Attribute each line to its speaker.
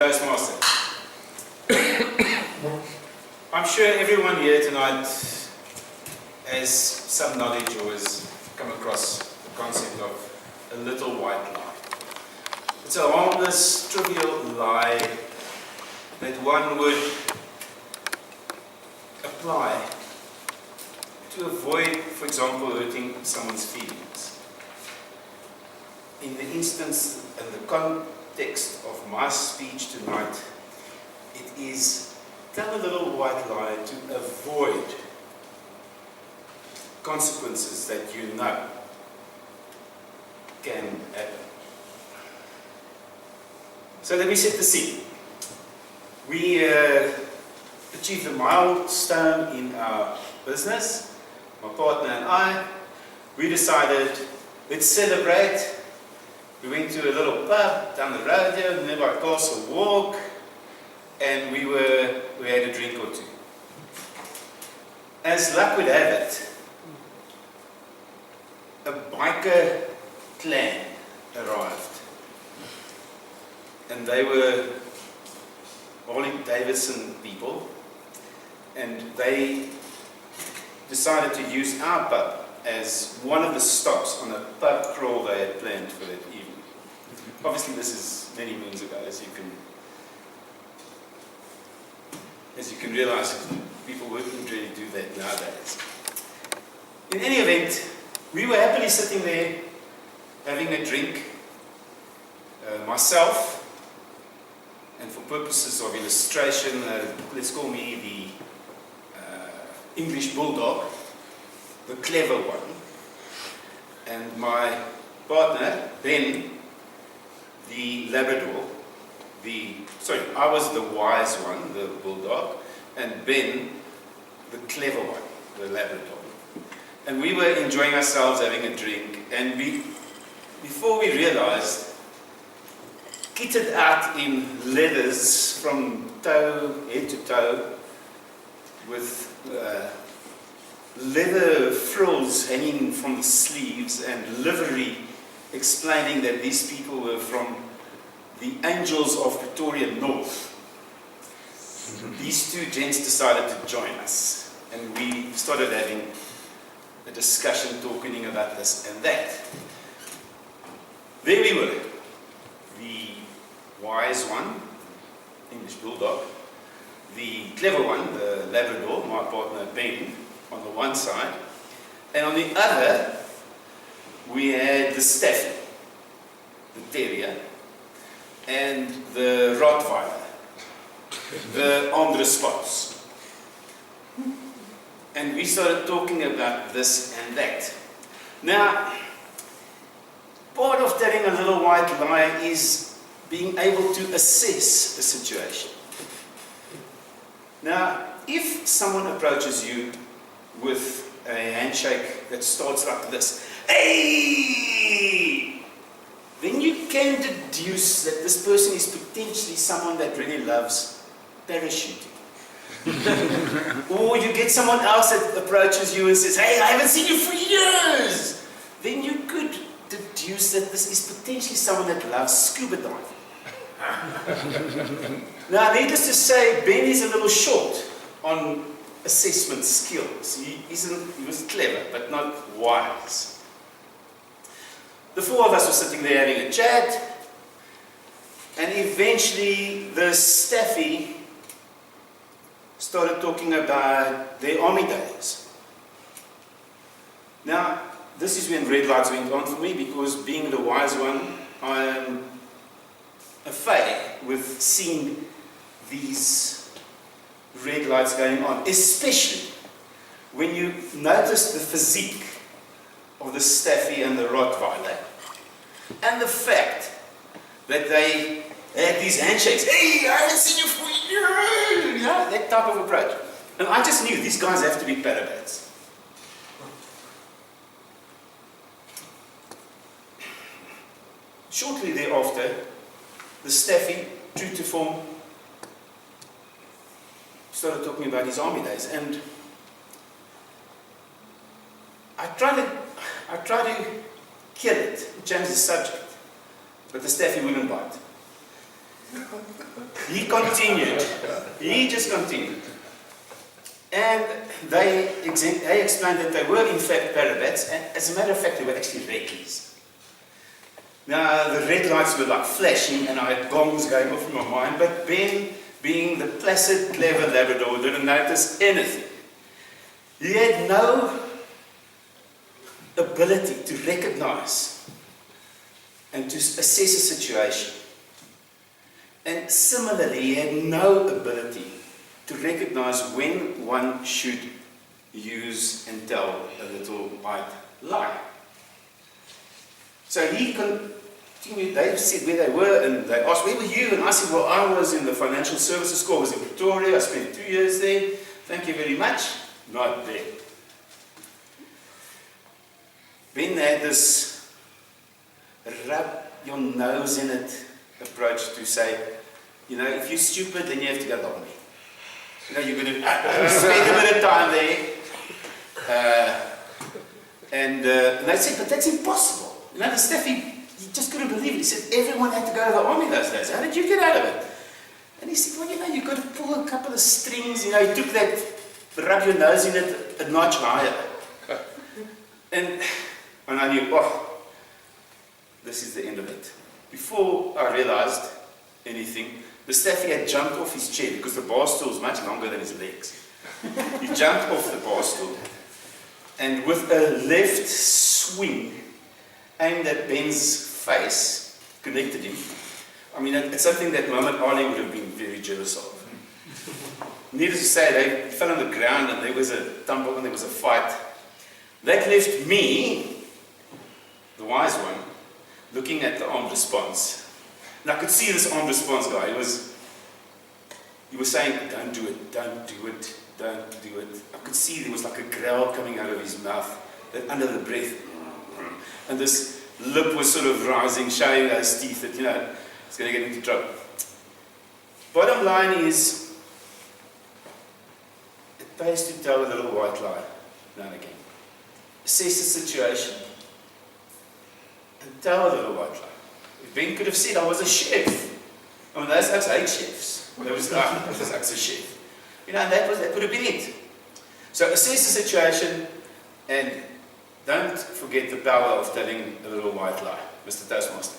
Speaker 1: Toastmaster. I'm sure everyone here tonight has some knowledge or has come across the concept of a little white lie. It's a harmless, trivial lie that one would apply to avoid, for example, hurting someone's feelings. In the instance and the context of my speech tonight, it is tell a little white lie to avoid consequences that you know can happen. So let me set the scene. We achieved a milestone in our business. My partner and I, we decided, let's celebrate. We went to a little pub down the road here, nearby Castle Walk, and we had a drink or two. As luck would have it, a biker clan arrived, and they were Harley Davidson people, and they decided to use our pub as one of the stops on a pub crawl they had planned for that evening. Obviously this is many moons ago, as you can realize, people wouldn't really do that nowadays. In any event, we were happily sitting there having a drink, myself, and for purposes of illustration, let's call me the English bulldog, the clever one, and my partner, Ben, the Labrador, I was the wise one, the bulldog, and Ben, the clever one, the Labrador. And we were enjoying ourselves having a drink, and before we realized, kitted out in leathers from head to toe, with leather frills hanging from the sleeves and livery explaining that these people were from the Angels of Pretoria North. These two gents decided to join us, and we started having a discussion talking about this and that. There we were, the wise one, English bulldog, the clever one, the Labrador, my partner Ben, on the one side, and on the other we had the Staffy, the terrier, and the Rottweiler, the Andrespots. And we started talking about this and that. Now, part of telling a little white lie is being able to assess a situation. Now, if someone approaches you with a handshake that starts like this, hey! Then you can deduce that this person is potentially someone that really loves parachuting. Or you get someone else that approaches you and says, hey, I haven't seen you for years! Then you could deduce that this is potentially someone that loves scuba diving. Now, needless to say, Ben is a little short on assessment skills. He was clever, but not wise. The four of us were sitting there having a chat, and eventually the Staffy started talking about their army days. Now, this is when red lights went on for me, because being the wise one, I am afraid with seeing these red lights going on, especially when you notice the physique of the Staffy and the Rottweiler, and the fact that they had these handshakes. Hey, I haven't seen you for years! Yeah, that type of approach. And I just knew these guys have to be parabats. Shortly thereafter, the Staffy, true to form, started talking about his army days, and I tried to kill it, change the subject, but the Staffy wouldn't bite. He continued. He just continued. And they explained that they were in fact parabats, and as a matter of fact they were actually reckies. Now the red lights were like flashing and I had gongs going off in my mind, but Ben, being the placid, clever Labrador, didn't notice anything. He had no ability to recognize and to assess a situation. And similarly, he had no ability to recognize when one should use and tell a little white lie. So he continued, they said where they were, and they asked, where were you? And I said, well, I was in the financial services school, I was in Pretoria, I spent 2 years there, thank you very much, not there. Ben had this rub your nose in it approach to say, you know, if you're stupid, then you have to go the army. You know, you're going to spend a bit of time there. And they said, but that's impossible. You know, the Staffy, he just couldn't believe it. He said, everyone had to go to the army those days. How did you get out of it? And he said, well, you know, you've got to pull a couple of strings. You know, he took that, rub your nose in it a notch higher. And I knew, oh, this is the end of it. Before I realized anything, the Staffy had jumped off his chair because the bar stool is much longer than his legs. He jumped off the bar stool and with a left swing aimed at Ben's face, connected him. I mean, it's something that Muhammad Ali would have been very jealous of. Needless to say, they fell on the ground and there was a tumble and there was a fight. That left me, the wise one, looking at the armed response. And I could see this armed response guy. He was saying, don't do it, don't do it, don't do it. I could see there was like a growl coming out of his mouth, that under the breath. And this lip was sort of rising, showing those teeth that, you know, it's going to get into trouble. Bottom line is, it pays to tell a little white lie now and again. Assess the situation and tell a little white lie. Ben could have said, I was a chef. I mean, those hate chefs. That was a chef. You know, and that would have been it. So assess the situation and don't forget the power of telling a little white lie. Mr. Toastmaster.